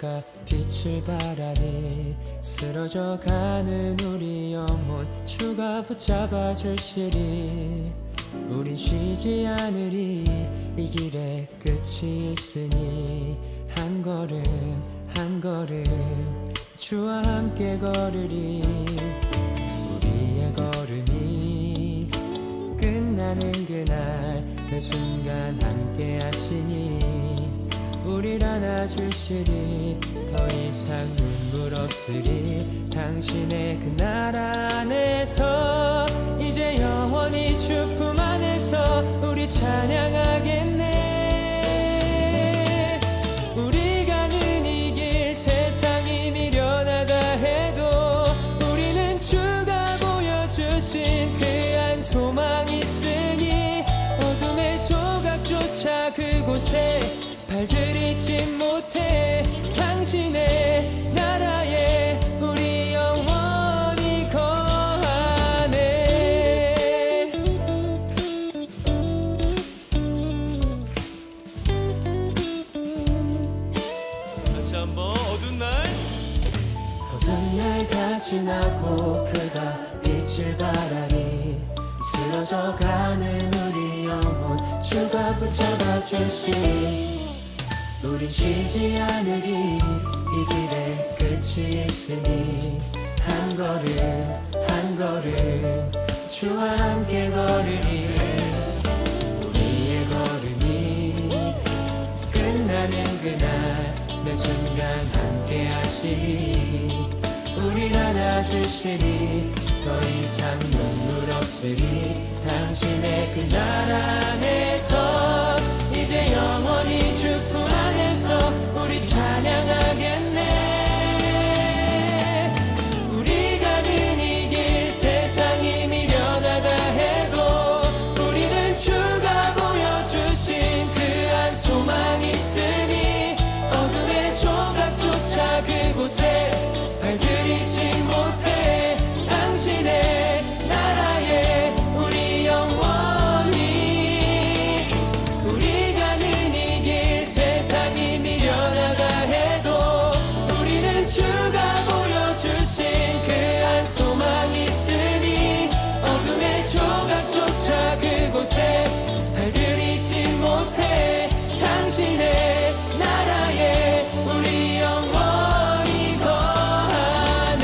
그가 빛을 바라리. 쓰러져가는 우리 영혼 주가 붙잡아 주시리. 우린 쉬지 않으리. 이 길에 끝이 있으니 한 걸음 한 걸음 주와 함께 걸으리. 우리의 걸음이 끝나는 그날 매 순간 함께 하시니 우릴 안아주시리. 더 이상 눈물 없으리. 당신의 그 나라 안에서 이제 영원히 주 품 안에서 우리 찬양하겠네. 우리 가는 이 길 세상이 미련하다 해도 우리는 주가 보여주신 그 한 소망 있으니 어둠의 조각조차 그곳에 발들이지 못해. 당신의 나라에 우리 영원히 거하네. 다시 한번 어두운 날 다 지나고 그가 빛을 바라리. 쓰러져가는 우리 영혼 주가 붙잡아 주시니 우린 쉬지 않으리. 이 길에 끝이 있으니 한 걸음 한 걸음 주와 함께 걸으리. 우리의 걸음이 끝나는 그날 매 순간 함께 하시니 우릴 안아주시니 더 이상 눈물 없으리. 당신의 그 나라 안에서 이제 영원히 주 품 안에서 우리 찬양하겠네. 우리 가는 이 길 세상이 미련하다 해도 우리는 주가 보여주신 그 한 소망 있으니 어둠의 조각조차 그곳에 발들이지 못해. 당신의 나라에 우리 영원히 우리 가는 이 길 세상이 미련하다 해도 우리는 주가 보여주신 그 한 소망 있으니 어둠의 조각조차 그곳에 발들이지 못해. 당신의 나라에 우리 영원히 거하네.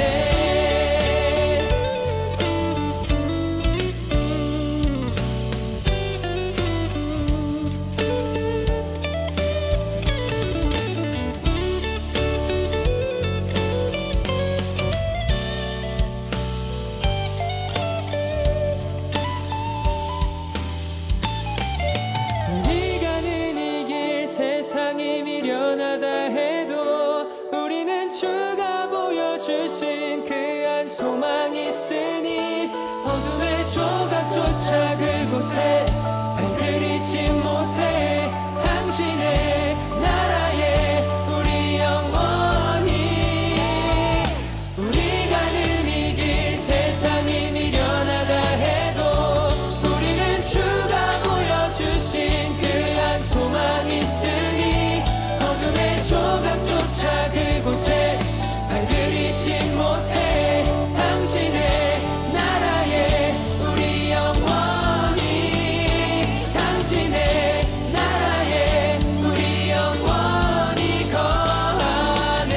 우리 가는 이 길 세상이 미련하다 해도 우리는 주가 보여주신 그 한 소망 있으니 어둠의 조각조차 그곳에 발들이지 못해. 당신의 나라에 우리 영원히 우리 가는 이 길 세상이 미련하다 해도 우리는 주가 보여주신 그 한 소망 있으니 어둠의 조각조차 그곳에 발들이지 못해. 당신의 나라에 우리 영원히 당신의 나라에 우리 영원히 거하네.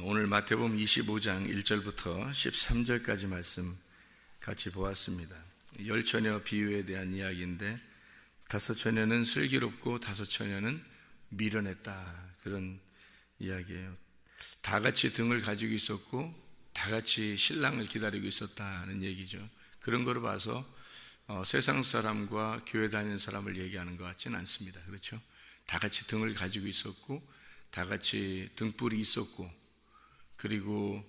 오늘 마태복음 25장 1절부터 13절까지 말씀 같이 보았습니다. 열처녀 비유에 대한 이야기인데 다섯 처녀는 슬기롭고 다섯 처녀는 미련했다, 그런 이야기예요. 다 같이 등을 가지고 있었고 다 같이 신랑을 기다리고 있었다는 얘기죠. 그런 거로 봐서 세상 사람과 교회 다니는 사람을 얘기하는 것 같지는 않습니다. 그렇죠? 다 같이 등을 가지고 있었고 다 같이 등불이 있었고, 그리고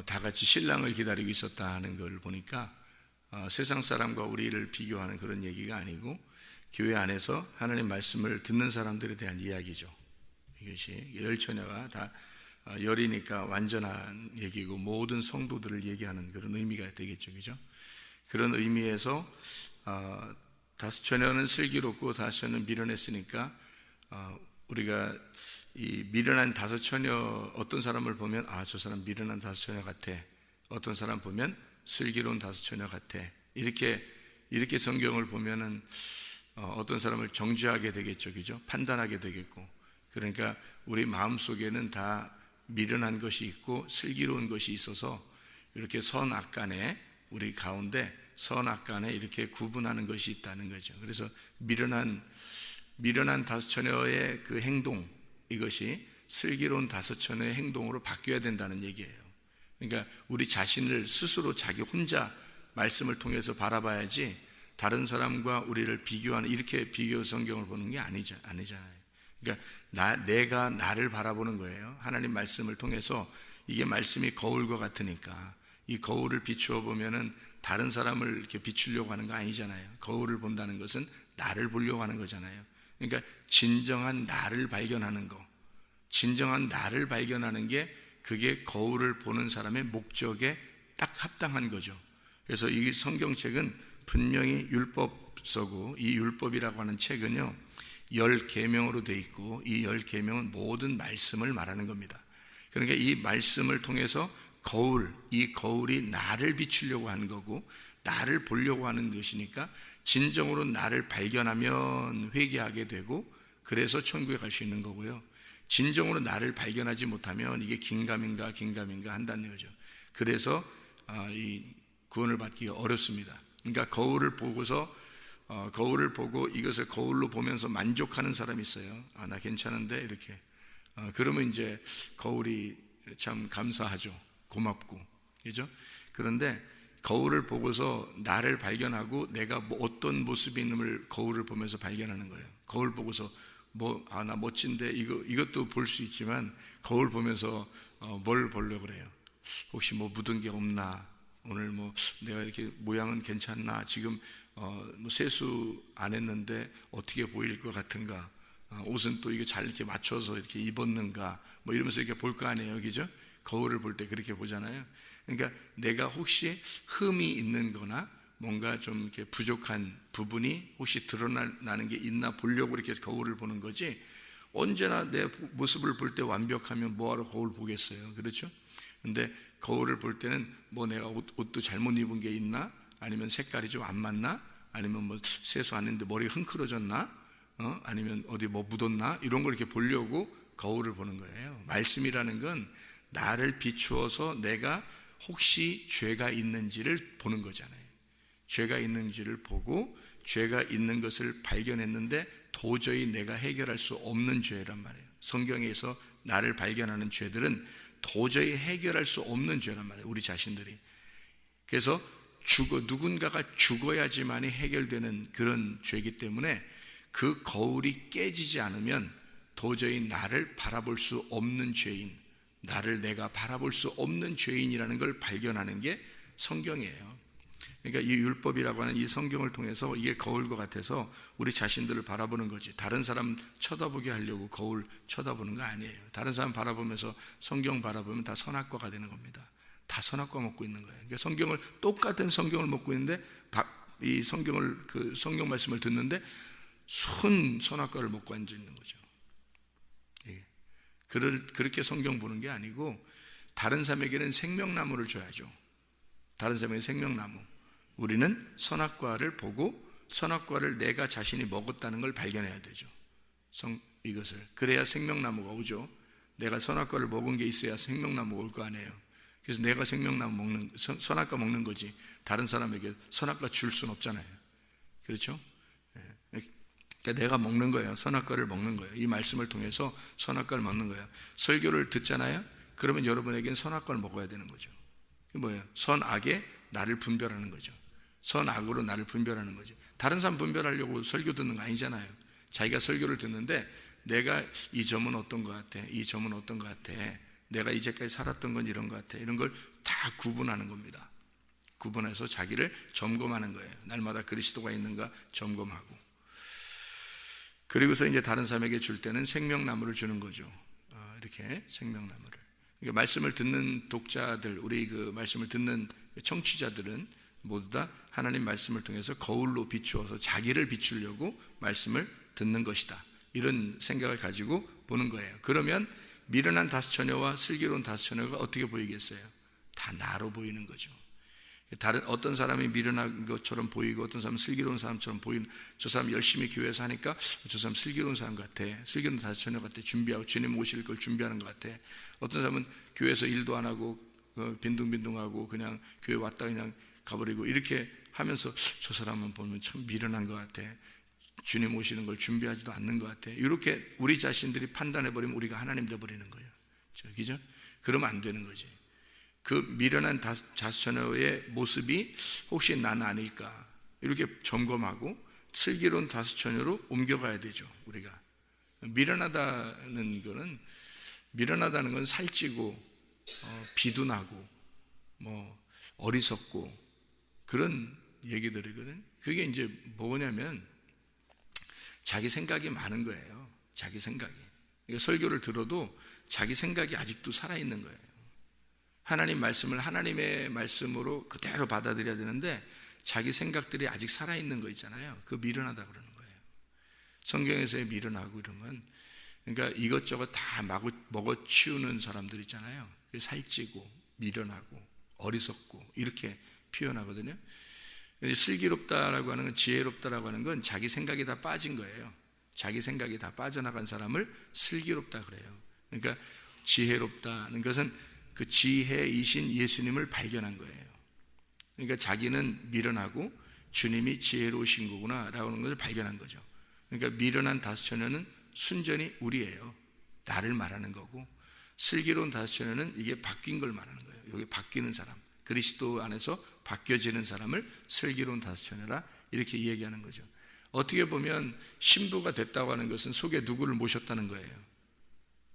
다 같이 신랑을 기다리고 있었다 하는 걸 보니까 세상 사람과 우리를 비교하는 그런 얘기가 아니고 교회 안에서 하나님 말씀을 듣는 사람들에 대한 이야기죠. 이것이 열처녀가 다 열이니까 완전한 얘기고 모든 성도들을 얘기하는 그런 의미가 되겠죠, 그죠? 그런 의미에서 다섯 처녀는 슬기롭고 다섯 처녀는 미련했으니까 우리가 이 미련한 다섯 처녀, 어떤 사람을 보면 저 사람 미련한 다섯 처녀 같아, 어떤 사람 보면 슬기로운 다섯 처녀 같아, 이렇게 성경을 보면은 어떤 사람을 정죄하게 되겠죠, 그죠? 판단하게 되겠고, 그러니까 우리 마음속에는 다 미련한 것이 있고 슬기로운 것이 있어서 이렇게 선악간에, 우리 가운데 선악간에 이렇게 구분하는 것이 있다는 거죠. 그래서 미련한 다섯 처녀의 그 행동, 이것이 슬기로운 다섯 처녀의 행동으로 바뀌어야 된다는 얘기예요. 그러니까 우리 자신을 스스로 자기 혼자 말씀을 통해서 바라봐야지 다른 사람과 우리를 비교하는, 이렇게 비교 성경을 보는 게 아니잖아요. 그러니까 내가 나를 바라보는 거예요. 하나님 말씀을 통해서. 이게 말씀이 거울과 같으니까 이 거울을 비추어 보면은 다른 사람을 이렇게 비추려고 하는 거 아니잖아요. 거울을 본다는 것은 나를 보려고 하는 거잖아요. 그러니까 진정한 나를 발견하는 거, 진정한 나를 발견하는 게 그게 거울을 보는 사람의 목적에 딱 합당한 거죠. 그래서 이 성경책은 분명히 율법서고, 이 율법이라고 하는 책은요 10계명으로 되어 있고, 이 10계명은 모든 말씀을 말하는 겁니다. 그러니까 이 말씀을 통해서 이 거울이 나를 비추려고 하는 거고 나를 보려고 하는 것이니까 진정으로 나를 발견하면 회개하게 되고, 그래서 천국에 갈 수 있는 거고요. 진정으로 나를 발견하지 못하면 이게 긴가민가 한다는 거죠. 그래서 이 구원을 받기가 어렵습니다. 그러니까 거울을 보고 이것을 거울로 보면서 만족하는 사람이 있어요. 나 괜찮은데, 이렇게. 그러면 이제 거울이 참 감사하죠. 고맙고, 그죠? 그런데 거울을 보고서 나를 발견하고 내가 어떤 모습이 있는을 거울을 보면서 발견하는 거예요. 거울 보고서 나 멋진데, 이것도 볼 수 있지만 거울 보면서 뭘 보려고 그래요? 혹시 묻은 게 없나? 오늘 내가 이렇게 모양은 괜찮나? 지금 세수 안 했는데 어떻게 보일 것 같은가? 옷은 또 이게 잘 이렇게 맞춰서 이렇게 입었는가? 이러면서 이렇게 볼 거 아니에요, 그죠? 거울을 볼 때 그렇게 보잖아요. 그러니까 내가 혹시 흠이 있는 거나 뭔가 좀 이렇게 부족한 부분이 혹시 드러나는 게 있나 보려고 이렇게 거울을 보는 거지, 언제나 내 모습을 볼 때 완벽하면 뭐하러 거울 보겠어요, 그렇죠? 근데 거울을 볼 때는 내가 옷도 잘못 입은 게 있나? 아니면 색깔이 좀 안 맞나? 아니면 세수 안 했는데 머리가 흥크러졌나? 아니면 어디 묻었나? 이런 걸 이렇게 보려고 거울을 보는 거예요. 말씀이라는 건 나를 비추어서 내가 혹시 죄가 있는지를 보는 거잖아요. 죄가 있는지를 보고 죄가 있는 것을 발견했는데 도저히 내가 해결할 수 없는 죄란 말이에요. 성경에서 나를 발견하는 죄들은 도저히 해결할 수 없는 죄란 말이에요, 우리 자신들이. 그래서 누군가가 죽어야지만이 해결되는 그런 죄이기 때문에 그 거울이 깨지지 않으면 도저히 나를 바라볼 수 없는 죄인, 나를 내가 바라볼 수 없는 죄인이라는 걸 발견하는 게 성경이에요. 그러니까 이 율법이라고 하는 이 성경을 통해서 이게 거울과 같아서 우리 자신들을 바라보는 거지, 다른 사람 쳐다보게 하려고 거울 쳐다보는 거 아니에요. 다른 사람 바라보면서 성경 바라보면 다 선악과가 되는 겁니다. 다 선악과 먹고 있는 거예요. 그러니까 똑같은 성경을 먹고 있는데 이 성경 말씀을 듣는데 선악과를 먹고 앉아 있는 거죠. 그렇게 성경 보는 게 아니고 다른 사람에게는 생명나무를 줘야죠. 다른 사람에게 생명나무. 우리는 선악과를 보고 선악과를 내가 자신이 먹었다는 걸 발견해야 되죠. 이것을. 그래야 생명나무가 오죠. 내가 선악과를 먹은 게 있어야 생명나무가 올 거 아니에요. 그래서 내가 생명나무 선악과 먹는 거지, 다른 사람에게 선악과 줄 수는 없잖아요. 그렇죠? 그러니까 내가 먹는 거예요. 선악과를 먹는 거예요. 이 말씀을 통해서 선악과를 먹는 거예요. 설교를 듣잖아요. 그러면 여러분에게는 선악과를 먹어야 되는 거죠. 그게 뭐예요? 선악에 나를 분별하는 거죠. 선악으로 나를 분별하는 거죠. 다른 사람 분별하려고 설교 듣는 거 아니잖아요. 자기가 설교를 듣는데 내가 이 점은 어떤 것 같아, 이 점은 어떤 것 같아, 내가 이제까지 살았던 건 이런 것 같아, 이런 걸 다 구분하는 겁니다. 구분해서 자기를 점검하는 거예요. 날마다 그리스도가 있는가 점검하고, 그리고서 이제 다른 사람에게 줄 때는 생명나무를 주는 거죠. 이렇게 생명나무를. 그러니까 말씀을 듣는 독자들, 우리 그 말씀을 듣는 청취자들은 모두 다 하나님 말씀을 통해서 거울로 비추어서 자기를 비추려고 말씀을 듣는 것이다, 이런 생각을 가지고 보는 거예요. 그러면 미련한 다섯 처녀와 슬기로운 다섯 처녀가 어떻게 보이겠어요? 다 나로 보이는 거죠. 다른 어떤 사람이 미련한 것처럼 보이고 어떤 사람은 슬기로운 사람처럼 보이는, 저 사람 열심히 교회에서 하니까 저 사람 슬기로운 사람 같아, 슬기로운 다섯 처녀 같아, 준비하고 주님 오실 걸 준비하는 것 같아. 어떤 사람은 교회에서 일도 안 하고 빈둥빈둥하고 그냥 교회 왔다 그냥 가버리고, 이렇게 하면서 저 사람은 보면 참 미련한 것 같아, 주님 오시는 걸 준비하지도 않는 것 같아, 이렇게 우리 자신들이 판단해버리면 우리가 하나님 되어버리는 거예요. 그죠? 그러면 안 되는 거지. 그 미련한 다섯 처녀의 모습이 혹시 난 아닐까, 이렇게 점검하고 슬기로운 다섯 처녀로 옮겨가야 되죠. 우리가 미련하다는 건 살찌고 비둔하고 뭐 어리석고 그런 얘기들이거든. 그게 이제 뭐냐면 자기 생각이 많은 거예요. 자기 생각이. 그러니까 설교를 들어도 자기 생각이 아직도 살아있는 거예요. 하나님 말씀을 하나님의 말씀으로 그대로 받아들여야 되는데 자기 생각들이 아직 살아있는 거 있잖아요. 그 미련하다 그러는 거예요. 성경에서의 미련하고 이런 건, 그러니까 이것저것 다 먹어치우는 사람들 있잖아요. 살찌고 미련하고 어리석고 이렇게 표현하거든요. 슬기롭다라고 하는 건, 지혜롭다라고 하는 건 자기 생각이 다 빠진 거예요. 자기 생각이 다 빠져나간 사람을 슬기롭다 그래요. 그러니까 지혜롭다는 것은 그 지혜이신 예수님을 발견한 거예요. 그러니까 자기는 미련하고 주님이 지혜로우신 거구나 라고 하는 것을 발견한 거죠. 그러니까 미련한 다섯 처녀는 순전히 우리예요. 나를 말하는 거고, 슬기로운 다섯 처녀는 이게 바뀐 걸 말하는 거예요. 여기 바뀌는 사람, 그리스도 안에서 바뀌어지는 사람을 슬기로운 다섯 처녀라 이렇게 이야기하는 거죠. 어떻게 보면 신부가 됐다고 하는 것은 속에 누구를 모셨다는 거예요.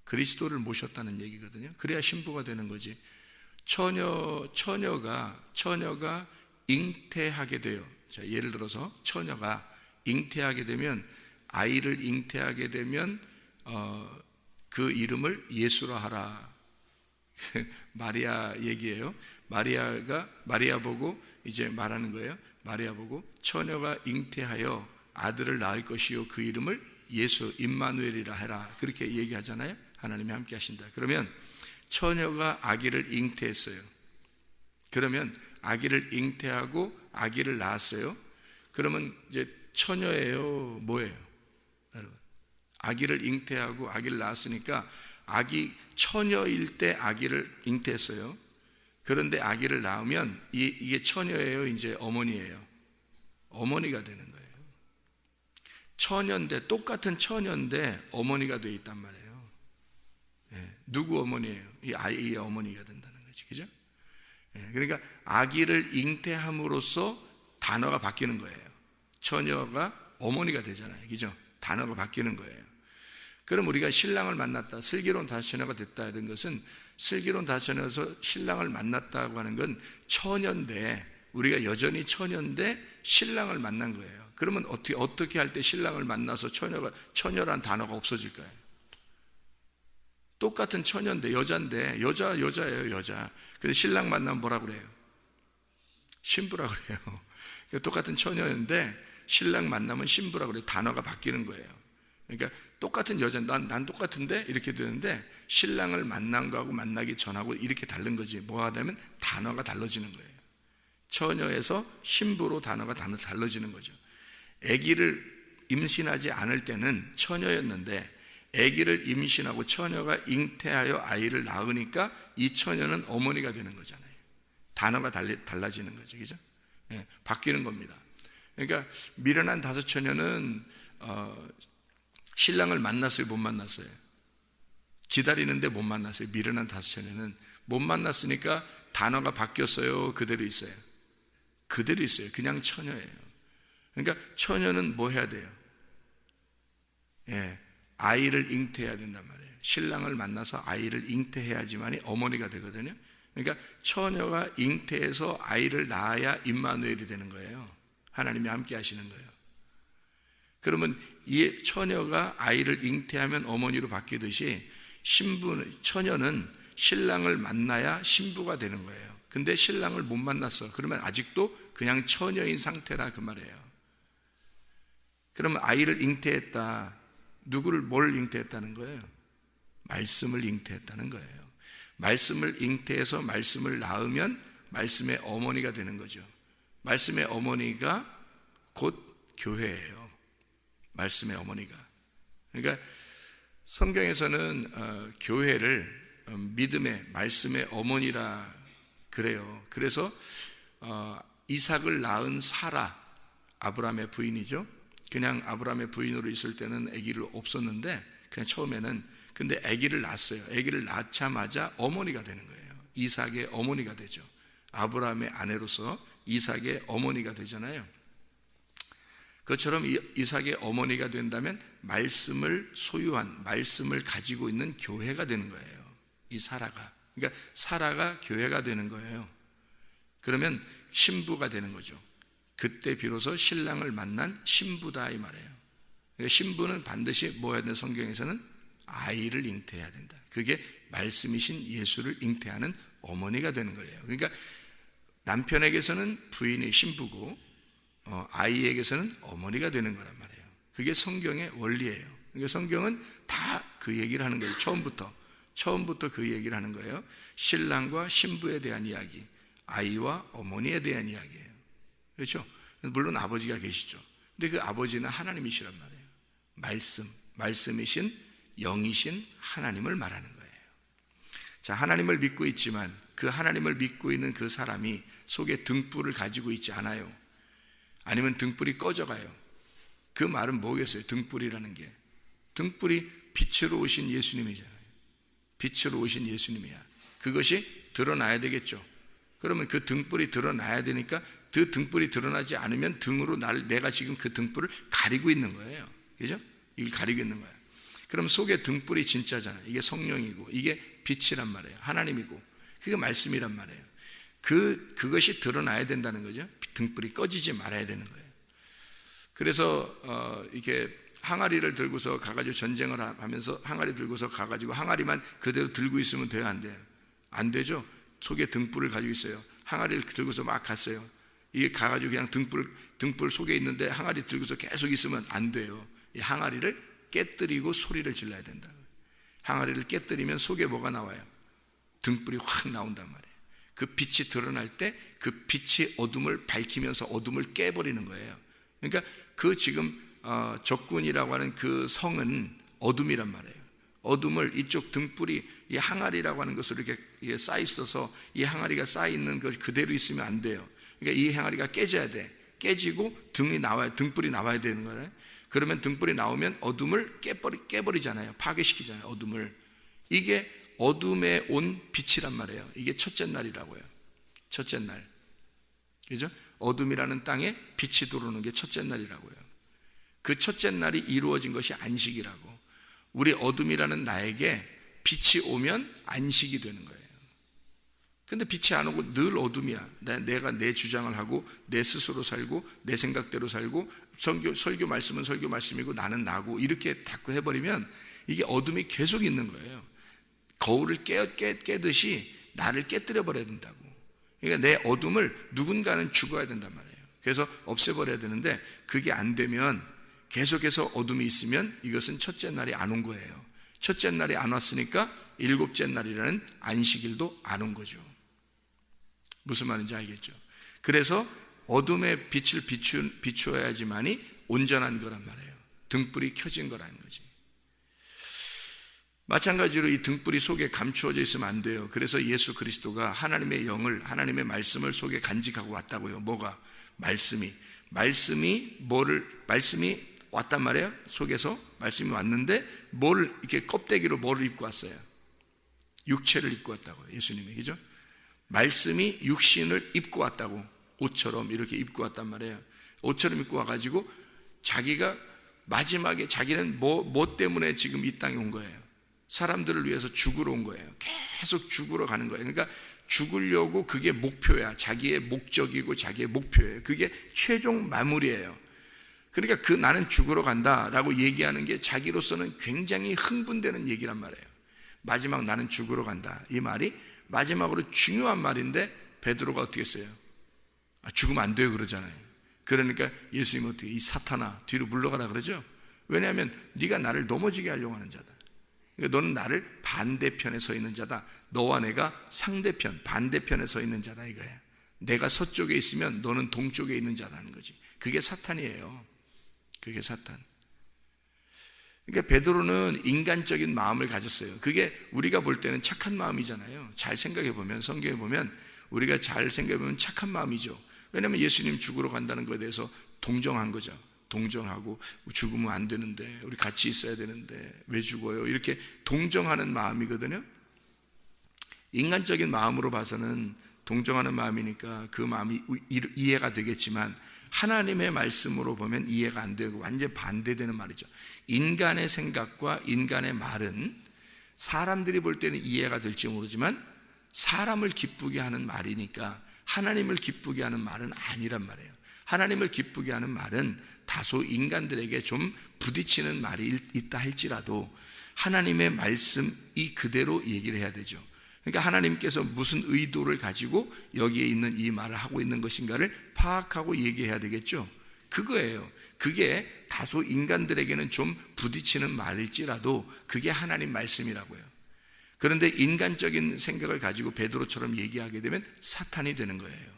그리스도를 모셨다는 얘기거든요. 그래야 신부가 되는 거지. 처녀가 잉태하게 돼요. 자, 예를 들어서 처녀가 잉태하게 되면, 아이를 잉태하게 되면 그 이름을 예수라 하라. 마리아 얘기예요. 마리아 보고 이제 말하는 거예요. 마리아 보고 처녀가 잉태하여 아들을 낳을 것이요 그 이름을 예수 임마누엘이라 해라, 그렇게 얘기하잖아요. 하나님이 함께 하신다. 그러면 처녀가 아기를 잉태했어요. 그러면 아기를 잉태하고 아기를 낳았어요. 그러면 이제 처녀예요, 뭐예요? 여러분, 아기를 잉태하고 아기를 낳았으니까 아기 처녀일 때 아기를 잉태했어요. 그런데 아기를 낳으면 이게 처녀예요, 이제 어머니예요? 어머니가 되는 거예요. 처녀인데, 똑같은 처녀인데 어머니가 돼 있단 말이에요. 누구 어머니예요? 이 아이의 어머니가 된다는 거지, 그죠? 그러니까 아기를 잉태함으로써 단어가 바뀌는 거예요. 처녀가 어머니가 되잖아요, 그죠? 단어가 바뀌는 거예요. 그럼 우리가 신랑을 만났다, 슬기로운 다섯 처녀가 됐다 이런 것은, 슬기로운 다섯 처녀에서 신랑을 만났다고 하는 건 처녀인데, 우리가 여전히 처녀인데 신랑을 만난 거예요. 그러면 어떻게 할 때 신랑을 만나서 처녀란 단어가 없어질까요? 똑같은 처녀인데, 여자인데, 여자예요, 여자. 근데 신랑 만나면 뭐라 그래요? 신부라 그래요. 똑같은 처녀인데 신랑 만나면 신부라 그래요. 단어가 바뀌는 거예요. 그러니까 똑같은 여자, 난 똑같은데 이렇게 되는데, 신랑을 만난 거하고 만나기 전하고 이렇게 다른 거지. 뭐가 되면 단어가 달라지는 거예요. 처녀에서 신부로 단어가 달라지는 거죠. 아기를 임신하지 않을 때는 처녀였는데, 아기를 임신하고 처녀가 잉태하여 아이를 낳으니까 이 처녀는 어머니가 되는 거잖아요. 단어가 달라지는 거죠, 그죠? 바뀌는 겁니다. 그러니까 미련한 다섯 처녀는 신랑을 만났어요, 못 만났어요? 기다리는데 못 만났어요. 미련한 다섯 처녀는 못 만났으니까 단어가 바뀌었어요, 그대로 있어요? 그대로 있어요. 그냥 처녀예요. 그러니까 처녀는 뭐 해야 돼요? 아이를 잉태해야 된단 말이에요. 신랑을 만나서 아이를 잉태해야지만이 어머니가 되거든요. 그러니까 처녀가 잉태해서 아이를 낳아야 임마누엘이 되는 거예요. 하나님이 함께 하시는 거예요. 그러면 이 처녀가 아이를 잉태하면 어머니로 바뀌듯이 처녀는 신랑을 만나야 신부가 되는 거예요. 근데 신랑을 못 만났어. 그러면 아직도 그냥 처녀인 상태라 그 말이에요. 그러면 아이를 잉태했다. 뭘 잉태했다는 거예요? 말씀을 잉태했다는 거예요. 말씀을 잉태해서 말씀을 낳으면 말씀의 어머니가 되는 거죠. 말씀의 어머니가 곧 교회예요. 말씀의 어머니가. 그러니까 성경에서는 교회를 믿음의 말씀의 어머니라 그래요. 그래서 이삭을 낳은 사라, 아브라함의 부인이죠. 그냥 아브라함의 부인으로 있을 때는 아기를 없었는데 그냥 처음에는 근데 아기를 낳았어요. 아기를 낳자마자 어머니가 되는 거예요. 이삭의 어머니가 되죠. 아브라함의 아내로서 이삭의 어머니가 되잖아요. 그것처럼 이삭의 어머니가 된다면 말씀을 소유한, 말씀을 가지고 있는 교회가 되는 거예요. 이 사라가. 그러니까 사라가 교회가 되는 거예요. 그러면 신부가 되는 거죠. 그때 비로소 신랑을 만난 신부다 이 말이에요. 그러니까 신부는 반드시 뭐 해야 되나 성경에서는 아이를 잉태해야 된다. 그게 말씀이신 예수를 잉태하는 어머니가 되는 거예요. 그러니까 남편에게서는 부인이 신부고 아이에게서는 어머니가 되는 거란 말이에요. 그게 성경의 원리예요. 그러니까 성경은 다 그 얘기를 하는 거예요. 처음부터 그 얘기를 하는 거예요. 신랑과 신부에 대한 이야기, 아이와 어머니에 대한 이야기예요. 그렇죠? 물론 아버지가 계시죠. 근데 그 아버지는 하나님이시란 말이에요. 말씀이신 영이신 하나님을 말하는 거예요. 자, 하나님을 믿고 있지만 그 하나님을 믿고 있는 그 사람이 속에 등불을 가지고 있지 않아요. 아니면 등불이 꺼져가요. 그 말은 뭐겠어요? 등불이라는 게. 등불이 빛으로 오신 예수님이잖아요. 빛으로 오신 예수님이야. 그것이 드러나야 되겠죠. 그러면 그 등불이 드러나야 되니까 그 등불이 드러나지 않으면 등으로 내가 지금 그 등불을 가리고 있는 거예요. 그죠? 이걸 가리고 있는 거예요. 그럼 속에 등불이 진짜잖아요. 이게 성령이고 이게 빛이란 말이에요. 하나님이고 그게 말씀이란 말이에요. 그것이 드러나야 된다는 거죠. 등불이 꺼지지 말아야 되는 거예요. 그래서 이렇게 항아리를 들고서 가가지고 전쟁을 하면서 항아리 들고서 가가지고 항아리만 그대로 들고 있으면 돼요? 안 돼요? 안 되죠. 속에 등불을 가지고 있어요. 항아리를 들고서 막 갔어요. 이게 가가지고 그냥 등불 속에 있는데 항아리 들고서 계속 있으면 안 돼요. 이 항아리를 깨뜨리고 소리를 질러야 된다. 항아리를 깨뜨리면 속에 뭐가 나와요? 등불이 확 나온단 말이에요. 그 빛이 드러날 때 그 빛이 어둠을 밝히면서 어둠을 깨버리는 거예요. 그러니까 그 지금 적군이라고 하는 그 성은 어둠이란 말이에요. 어둠을 이쪽 등불이 이 항아리라고 하는 것으로 이렇게 쌓여 있어서 이 항아리가 쌓여 있는 것이 그대로 있으면 안 돼요. 그러니까 이 항아리가 깨져야 돼. 깨지고 등불이 나와야 되는 거예요. 그러면 등불이 나오면 어둠을 깨버리잖아요. 파괴시키잖아요. 어둠을. 이게 어둠에 온 빛이란 말이에요. 이게 첫째 날이라고요. 첫째 날. 그죠? 어둠이라는 땅에 빛이 들어오는 게 첫째 날이라고요. 그 첫째 날이 이루어진 것이 안식이라고. 우리 어둠이라는 나에게 빛이 오면 안식이 되는 거예요. 근데 빛이 안 오고 늘 어둠이야. 내가 내 주장을 하고 내 스스로 살고 내 생각대로 살고 설교 말씀은 설교 말씀이고 나는 나고 이렇게 자꾸 해버리면 이게 어둠이 계속 있는 거예요. 거울을 깨듯이 나를 깨뜨려 버려야 된다고. 그러니까 내 어둠을 누군가는 죽어야 된단 말이에요. 그래서 없애버려야 되는데 그게 안 되면 계속해서 어둠이 있으면 이것은 첫째 날이 안 온 거예요. 첫째 날이 안 왔으니까 일곱째 날이라는 안식일도 안 온 거죠. 무슨 말인지 알겠죠? 그래서 어둠의 빛을 비추어야지만이 온전한 거란 말이에요. 등불이 켜진 거라는 거지. 마찬가지로 이 등불이 속에 감추어져 있으면 안 돼요. 그래서 예수 그리스도가 하나님의 영을, 하나님의 말씀을 속에 간직하고 왔다고요. 뭐가? 말씀이 왔단 말이에요. 속에서 말씀이 왔는데 이렇게 껍데기로 뭐를 입고 왔어요? 육체를 입고 왔다고요. 예수님이. 그죠? 말씀이 육신을 입고 왔다고. 옷처럼 이렇게 입고 왔단 말이에요. 옷처럼 입고 와가지고 자기가 마지막에 자기는 뭐 때문에 지금 이 땅에 온 거예요? 사람들을 위해서 죽으러 온 거예요. 계속 죽으러 가는 거예요. 그러니까 죽으려고 그게 목표야. 자기의 목적이고 자기의 목표예요. 그게 최종 마무리예요. 그러니까 나는 죽으러 간다라고 얘기하는 게 자기로서는 굉장히 흥분되는 얘기란 말이에요. 마지막 나는 죽으러 간다. 이 말이 마지막으로 중요한 말인데 베드로가 어떻게 했어요? 죽으면 안 돼요 그러잖아요. 그러니까 예수님은 어떻게 이 사탄아 뒤로 물러가라 그러죠. 왜냐하면 네가 나를 넘어지게 하려고 하는 자다. 그러니까 너는 나를 반대편에 서 있는 자다. 너와 내가 상대편 반대편에 서 있는 자다 이거야. 내가 서쪽에 있으면 너는 동쪽에 있는 자라는 거지. 그게 사탄이에요. 그게 사탄. 그러니까 베드로는 인간적인 마음을 가졌어요. 그게 우리가 볼 때는 착한 마음이잖아요. 잘 생각해 보면, 성경에 보면 우리가 잘 생각해 보면 착한 마음이죠. 왜냐하면 예수님 죽으러 간다는 것에 대해서 동정한 거죠. 동정하고 죽으면 안 되는데 우리 같이 있어야 되는데 왜 죽어요? 이렇게 동정하는 마음이거든요. 인간적인 마음으로 봐서는 동정하는 마음이니까 그 마음이 이해가 되겠지만 하나님의 말씀으로 보면 이해가 안 되고 완전 반대되는 말이죠. 인간의 생각과 인간의 말은 사람들이 볼 때는 이해가 될지 모르지만 사람을 기쁘게 하는 말이니까 하나님을 기쁘게 하는 말은 아니란 말이에요. 하나님을 기쁘게 하는 말은 다소 인간들에게 좀 부딪히는 말이 있다 할지라도 하나님의 말씀이 그대로 얘기를 해야 되죠. 그러니까 하나님께서 무슨 의도를 가지고 여기에 있는 이 말을 하고 있는 것인가를 파악하고 얘기해야 되겠죠. 그거예요. 그게 다소 인간들에게는 좀 부딪히는 말일지라도 그게 하나님 말씀이라고요. 그런데 인간적인 생각을 가지고 베드로처럼 얘기하게 되면 사탄이 되는 거예요.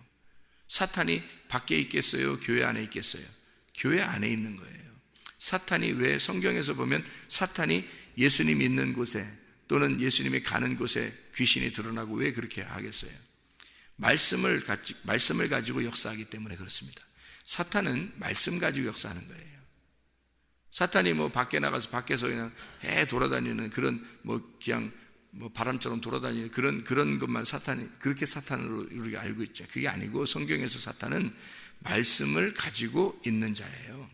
사탄이 밖에 있겠어요? 교회 안에 있겠어요? 교회 안에 있는 거예요. 사탄이 왜 성경에서 보면 사탄이 예수님 있는 곳에 또는 예수님이 가는 곳에 귀신이 드러나고 왜 그렇게 하겠어요? 말씀을 가지고 역사하기 때문에 그렇습니다. 사탄은 말씀 가지고 역사하는 거예요. 사탄이 밖에 나가서 밖에서 그냥 돌아다니는 그런 그냥 바람처럼 돌아다니는 그런 것만 그렇게 사탄으로 우리가 알고 있죠. 그게 아니고 성경에서 사탄은 말씀을 가지고 있는 자예요.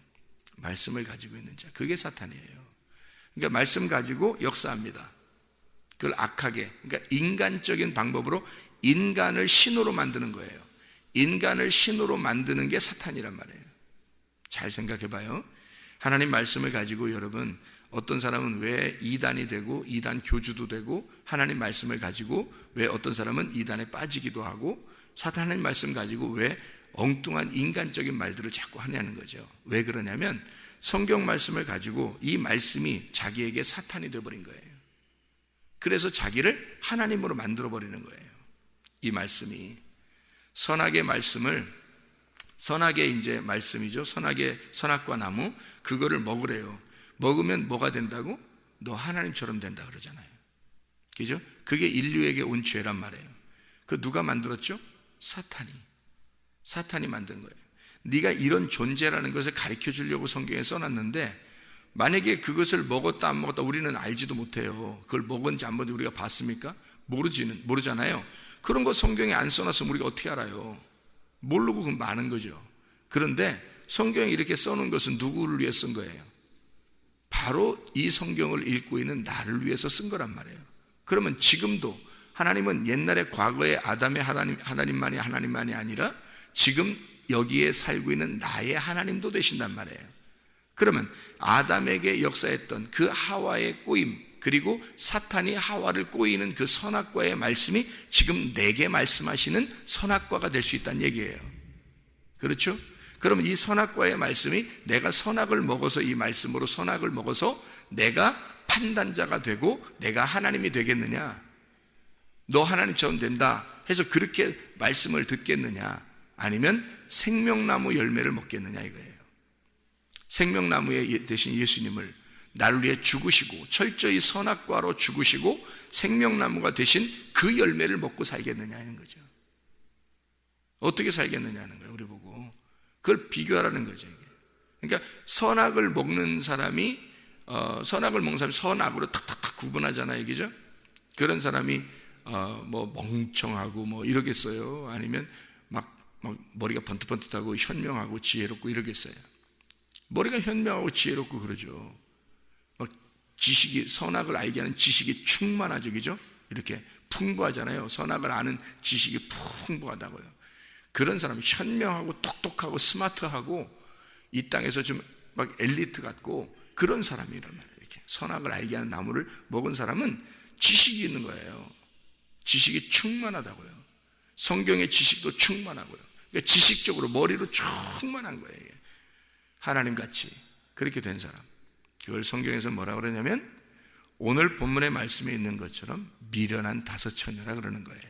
말씀을 가지고 있는 자. 그게 사탄이에요. 그러니까 말씀 가지고 역사합니다. 그걸 악하게, 그러니까 인간적인 방법으로 인간을 신으로 만드는 거예요. 인간을 신으로 만드는 게 사탄이란 말이에요. 잘 생각해 봐요. 하나님 말씀을 가지고 여러분, 어떤 사람은 왜 이단이 되고 이단 교주도 되고 하나님 말씀을 가지고 왜 어떤 사람은 이단에 빠지기도 하고 하나님 말씀 가지고 왜 엉뚱한 인간적인 말들을 자꾸 하냐는 거죠. 왜 그러냐면 성경 말씀을 가지고 이 말씀이 자기에게 사탄이 되어버린 거예요. 그래서 자기를 하나님으로 만들어버리는 거예요. 이 말씀이 선악의 말씀을 선악의 이제 말씀이죠. 선악과 나무 그거를 먹으래요. 먹으면 뭐가 된다고? 너 하나님처럼 된다 그러잖아요. 그죠? 그게 인류에게 온 죄란 말이에요. 그 누가 만들었죠? 사탄이 만든 거예요. 네가 이런 존재라는 것을 가르쳐 주려고 성경에 써놨는데 만약에 그것을 먹었다 안 먹었다 우리는 알지도 못해요. 그걸 먹었는지 안 먹었는지 우리가 봤습니까? 모르잖아요. 그런 거 성경에 안 써놨으면 우리가 어떻게 알아요? 모르고 그건 많은 거죠. 그런데 성경에 이렇게 써놓은 것은 누구를 위해 쓴 거예요? 바로 이 성경을 읽고 있는 나를 위해서 쓴 거란 말이에요. 그러면 지금도 하나님은 옛날에 과거의 아담의 하나님만이 아니라 지금 여기에 살고 있는 나의 하나님도 되신단 말이에요. 그러면 아담에게 역사했던 그 하와의 꼬임 그리고 사탄이 하와를 꼬이는 그 선악과의 말씀이 지금 내게 말씀하시는 선악과가 될 수 있다는 얘기예요. 그렇죠? 그러면 이 선악과의 말씀이 내가 선악을 먹어서 이 말씀으로 선악을 먹어서 내가 판단자가 되고 내가 하나님이 되겠느냐? 너 하나님처럼 된다 해서 그렇게 말씀을 듣겠느냐? 아니면 생명나무 열매를 먹겠느냐 이거예요. 생명나무에 대신 예수님을 나를 위해 죽으시고 철저히 선악과로 죽으시고 생명나무가 되신 그 열매를 먹고 살겠느냐 하는 거죠. 어떻게 살겠느냐 하는 거예요. 우리 보고 그걸 비교하라는 거죠. 이게. 그러니까 선악을 먹는 사람이 선악으로 탁탁탁 구분하잖아요. 그죠? 그런 사람이 멍청하고 이러겠어요. 아니면 막 머리가 번뜩번뜩하고 현명하고 지혜롭고 이러겠어요. 머리가 현명하고 지혜롭고 그러죠. 막 지식이, 선악을 알게 하는 지식이 충만하죠. 그죠? 이렇게 풍부하잖아요. 선악을 아는 지식이 풍부하다고요. 그런 사람이 현명하고 똑똑하고 스마트하고 이 땅에서 좀 막 엘리트 같고 그런 사람이란 말이에요. 이렇게 선악을 알게 하는 나무를 먹은 사람은 지식이 있는 거예요. 지식이 충만하다고요. 성경의 지식도 충만하고요. 그러니까 지식적으로 머리로 충만한 거예요. 하나님같이 그렇게 된 사람, 그걸 성경에서 뭐라고 그러냐면 오늘 본문의 말씀에 있는 것처럼 미련한 다섯 처녀라 그러는 거예요.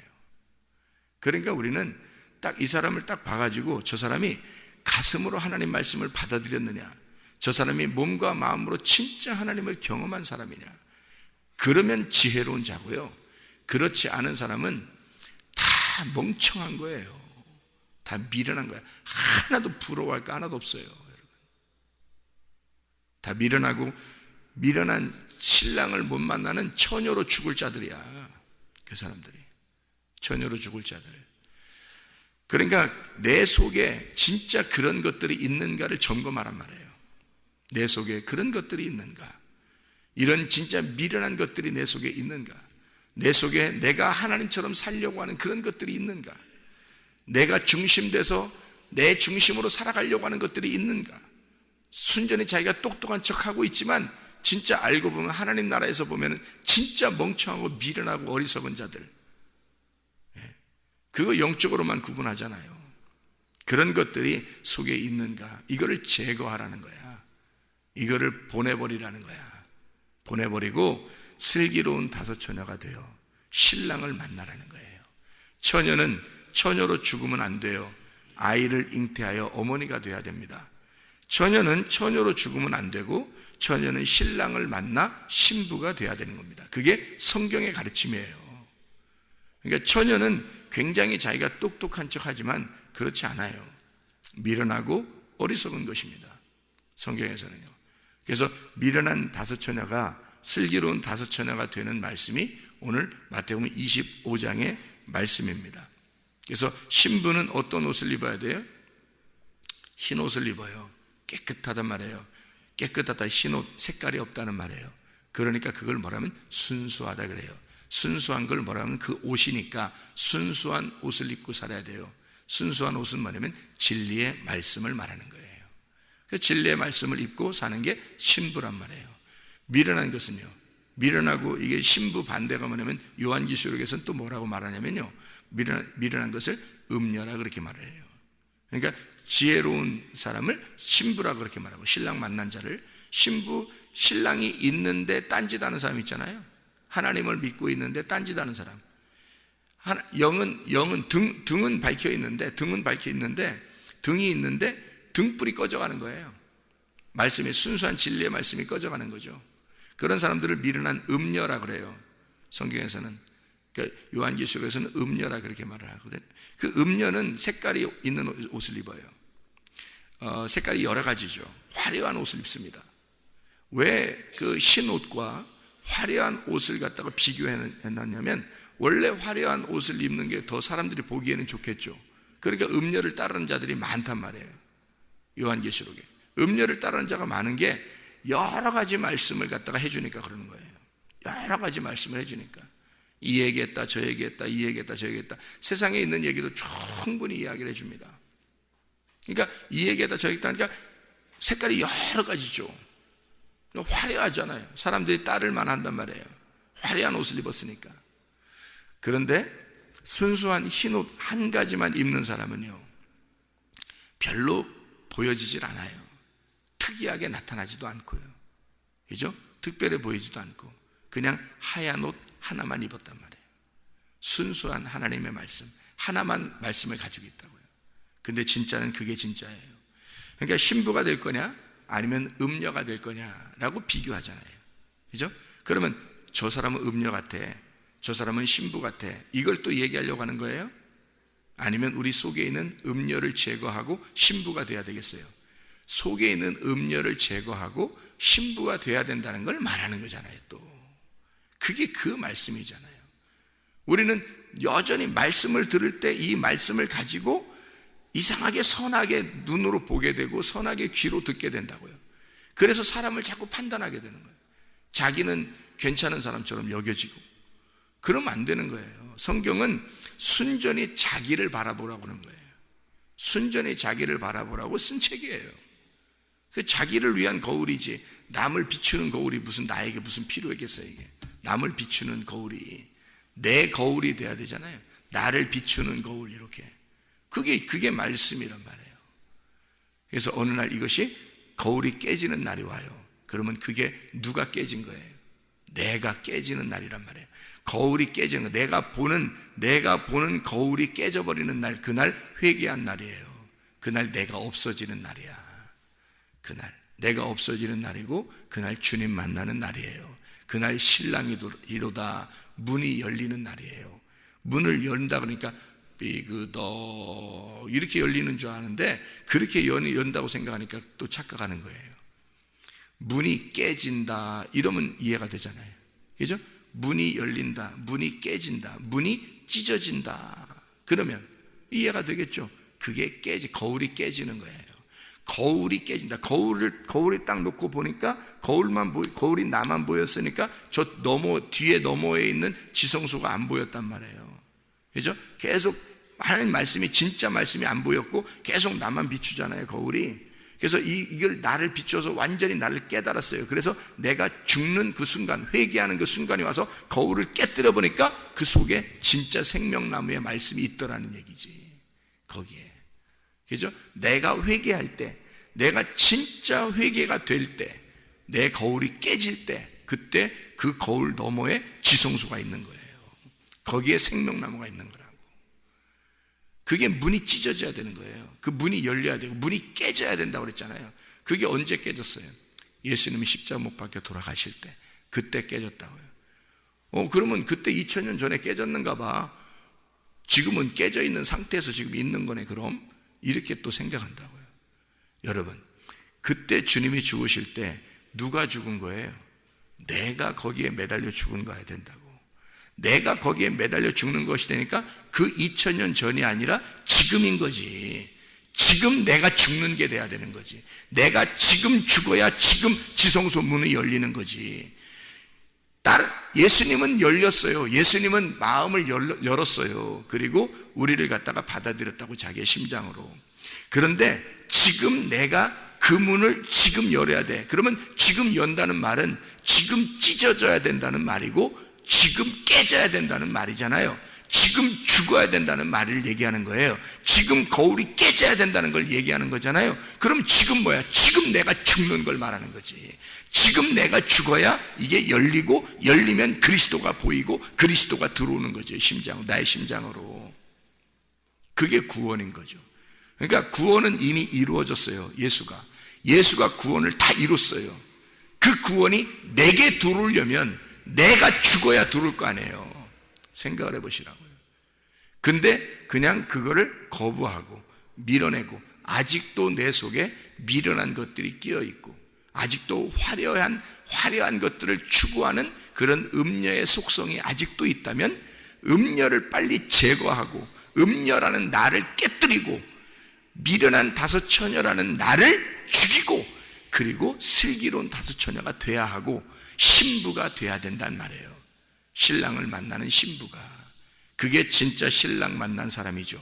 그러니까 우리는 딱 이 사람을 딱 봐가지고 저 사람이 가슴으로 하나님 말씀을 받아들였느냐, 저 사람이 몸과 마음으로 진짜 하나님을 경험한 사람이냐, 그러면 지혜로운 자고요. 그렇지 않은 사람은 다 멍청한 거예요. 다 미련한 거야. 하나도 부러워할 거 하나도 없어요. 여러분. 다 미련하고 미련한 신랑을 못 만나는 처녀로 죽을 자들이야. 그 사람들이 처녀로 죽을 자들. 그러니까 내 속에 진짜 그런 것들이 있는가를 점검하란 말이에요. 내 속에 그런 것들이 있는가, 이런 진짜 미련한 것들이 내 속에 있는가, 내 속에 내가 하나님처럼 살려고 하는 그런 것들이 있는가, 내가 중심돼서 내 중심으로 살아가려고 하는 것들이 있는가, 순전히 자기가 똑똑한 척하고 있지만 진짜 알고 보면 하나님 나라에서 보면 진짜 멍청하고 미련하고 어리석은 자들, 그거 영적으로만 구분하잖아요. 그런 것들이 속에 있는가, 이거를 제거하라는 거야. 이거를 보내버리라는 거야. 보내버리고 슬기로운 다섯 처녀가 되어 신랑을 만나라는 거예요. 처녀는 처녀로 죽으면 안 돼요. 아이를 잉태하여 어머니가 돼야 됩니다. 처녀는 처녀로 죽으면 안 되고 처녀는 신랑을 만나 신부가 돼야 되는 겁니다. 그게 성경의 가르침이에요. 그러니까 처녀는 굉장히 자기가 똑똑한 척하지만 그렇지 않아요. 미련하고 어리석은 것입니다. 성경에서는요. 그래서 미련한 다섯 처녀가 슬기로운 다섯 처녀가 되는 말씀이 오늘 마태복음 25장의 말씀입니다. 그래서 신부는 어떤 옷을 입어야 돼요? 흰 옷을 입어요. 깨끗하단 말이에요. 깨끗하다, 흰 옷, 색깔이 없다는 말이에요. 그러니까 그걸 뭐라면 순수하다 그래요. 순수한 걸 뭐라면 그 옷이니까 순수한 옷을 입고 살아야 돼요. 순수한 옷은 뭐냐면 진리의 말씀을 말하는 거예요. 그 진리의 말씀을 입고 사는 게 신부란 말이에요. 미련한 것은요, 미련하고 이게 신부 반대가 뭐냐면 요한계시록에서는 또 뭐라고 말하냐면요, 미련한 것을 음녀라 그렇게 말해요. 그러니까 지혜로운 사람을 신부라 그렇게 말하고, 신랑 만난 자를 신부, 신랑이 있는데 딴짓하는 사람 있잖아요. 하나님을 믿고 있는데 딴짓하는 사람. 영은 등은 밝혀 있는데 등이 있는데 등불이 꺼져가는 거예요. 말씀이, 순수한 진리의 말씀이 꺼져가는 거죠. 그런 사람들을 미련한 음녀라 그래요. 성경에서는. 그러니까 요한계시록에서는 음녀라 그렇게 말을 하거든요. 그 음녀는 색깔이 있는 옷을 입어요. 색깔이 여러 가지죠. 화려한 옷을 입습니다. 왜 그 흰 옷과 화려한 옷을 갖다가 비교해놨냐면, 원래 화려한 옷을 입는 게 더 사람들이 보기에는 좋겠죠. 그러니까 음녀를 따르는 자들이 많단 말이에요. 요한계시록에 음녀를 따르는 자가 많은 게 여러 가지 말씀을 갖다가 해주니까 그러는 거예요. 여러 가지 말씀을 해주니까, 이 얘기했다 저 얘기했다 이 얘기했다 저 얘기했다, 세상에 있는 얘기도 충분히 이야기를 해줍니다. 그러니까 이 얘기했다 저 얘기했다 하니까 색깔이 여러 가지죠. 화려하잖아요. 사람들이 따를 만한단 말이에요. 화려한 옷을 입었으니까. 그런데 순수한 흰 옷 한 가지만 입는 사람은요, 별로 보여지질 않아요. 특이하게 나타나지도 않고요. 그죠? 특별해 보이지도 않고 그냥 하얀 옷 하나만 입었단 말이에요. 순수한 하나님의 말씀 하나만 말씀을 가지고 있다고요. 근데 진짜는 그게 진짜예요. 그러니까 신부가 될 거냐 아니면 음녀가 될 거냐라고 비교하잖아요. 그죠? 그러면 저 사람은 음녀 같아, 저 사람은 신부 같아, 이걸 또 얘기하려고 하는 거예요? 아니면 우리 속에 있는 음녀를 제거하고 신부가 돼야 되겠어요? 속에 있는 음녀를 제거하고 신부가 돼야 된다는 걸 말하는 거잖아요. 또 그게 그 말씀이잖아요. 우리는 여전히 말씀을 들을 때 이 말씀을 가지고 이상하게 선하게 눈으로 보게 되고 선하게 귀로 듣게 된다고요. 그래서 사람을 자꾸 판단하게 되는 거예요. 자기는 괜찮은 사람처럼 여겨지고. 그러면 안 되는 거예요. 성경은 순전히 자기를 바라보라고 하는 거예요. 순전히 자기를 바라보라고 쓴 책이에요. 그 자기를 위한 거울이지 남을 비추는 거울이 무슨 나에게 무슨 필요했겠어요. 이게 남을 비추는 거울이 내 거울이 돼야 되잖아요. 나를 비추는 거울. 이렇게 그게 말씀이란 말이에요. 그래서 어느 날 이것이 거울이 깨지는 날이 와요. 그러면 그게 누가 깨진 거예요? 내가 깨지는 날이란 말이에요. 거울이 깨지는 거, 내가 보는 거울이 깨져버리는 날, 그날 회개한 날이에요. 그날 내가 없어지는 날이야. 그날 내가 없어지는 날이고 그날 주님 만나는 날이에요. 그날 신랑이 이로다 문이 열리는 날이에요. 문을 연다 그러니까 이렇게 열리는 줄 아는데 그렇게 연다고 생각하니까 또 착각하는 거예요. 문이 깨진다 이러면 이해가 되잖아요. 그죠? 문이 열린다, 문이 깨진다, 문이 찢어진다 그러면 이해가 되겠죠? 그게 거울이 깨지는 거예요. 거울이 깨진다. 거울에 딱 놓고 보니까 거울이 나만 보였으니까 저 뒤에 너머에 있는 지성소가 안 보였단 말이에요. 그죠? 계속 하나님 말씀이 진짜 말씀이 안 보였고 계속 나만 비추잖아요, 거울이. 그래서 이걸 나를 비춰서 완전히 나를 깨달았어요. 그래서 내가 죽는 그 순간, 회개하는 그 순간이 와서 거울을 깨뜨려 보니까 그 속에 진짜 생명나무의 말씀이 있더라는 얘기지. 거기에. 그죠? 내가 회개할 때, 내가 진짜 회개가 될 때, 내 거울이 깨질 때, 그때 그 거울 너머에 지성소가 있는 거예요. 거기에 생명나무가 있는 거라고. 그게 문이 찢어져야 되는 거예요. 그 문이 열려야 되고 문이 깨져야 된다고 그랬잖아요. 그게 언제 깨졌어요? 예수님이 십자가 못 박혀 돌아가실 때, 그때 깨졌다고요. 그러면 그때 2000년 전에 깨졌는가 봐. 지금은 깨져 있는 상태에서 지금 있는 거네. 그럼 이렇게 또 생각한다고요. 여러분, 그때 주님이 죽으실 때 누가 죽은 거예요? 내가 거기에 매달려 죽은 거야 된다고. 내가 거기에 매달려 죽는 것이 되니까 그 2000년 전이 아니라 지금인 거지. 지금 내가 죽는 게 돼야 되는 거지. 내가 지금 죽어야 지금 지성소 문이 열리는 거지. 예수님은 열렸어요. 예수님은 마음을 열었어요. 그리고 우리를 갖다가 받아들였다고 자기의 심장으로. 그런데 지금 내가 그 문을 지금 열어야 돼. 그러면 지금 연다는 말은 지금 찢어져야 된다는 말이고 지금 깨져야 된다는 말이잖아요. 지금 죽어야 된다는 말을 얘기하는 거예요. 지금 거울이 깨져야 된다는 걸 얘기하는 거잖아요. 그럼 지금 뭐야? 지금 내가 죽는 걸 말하는 거지. 지금 내가 죽어야 이게 열리고 열리면 그리스도가 보이고 그리스도가 들어오는 거죠. 나의 심장으로. 그게 구원인 거죠. 그러니까 구원은 이미 이루어졌어요. 예수가 구원을 다 이뤘어요. 그 구원이 내게 들어오려면 내가 죽어야 들어올 거 아니에요. 생각을 해보시라고요. 근데 그냥 그거를 거부하고 밀어내고 아직도 내 속에 미련한 것들이 끼어있고 아직도 화려한 것들을 추구하는 그런 음녀의 속성이 아직도 있다면 음녀를 빨리 제거하고 음녀라는 나를 깨뜨리고 미련한 다섯 처녀라는 나를 죽이고 그리고 슬기로운 다섯 처녀가 돼야 하고 신부가 돼야 된단 말이에요. 신랑을 만나는 신부가. 그게 진짜 신랑 만난 사람이죠.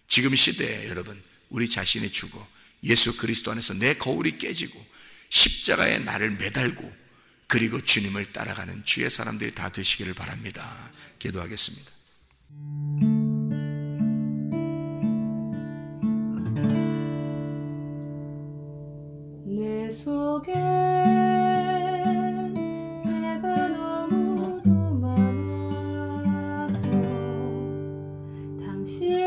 지금 시대에 여러분 우리 자신이 죽어 예수 그리스도 안에서 내 거울이 깨지고 십자가에 나를 매달고 그리고 주님을 따라가는 주의 사람들이 다 되시기를 바랍니다. 기도하겠습니다. 내 속에 내가 너무도 많아서 당신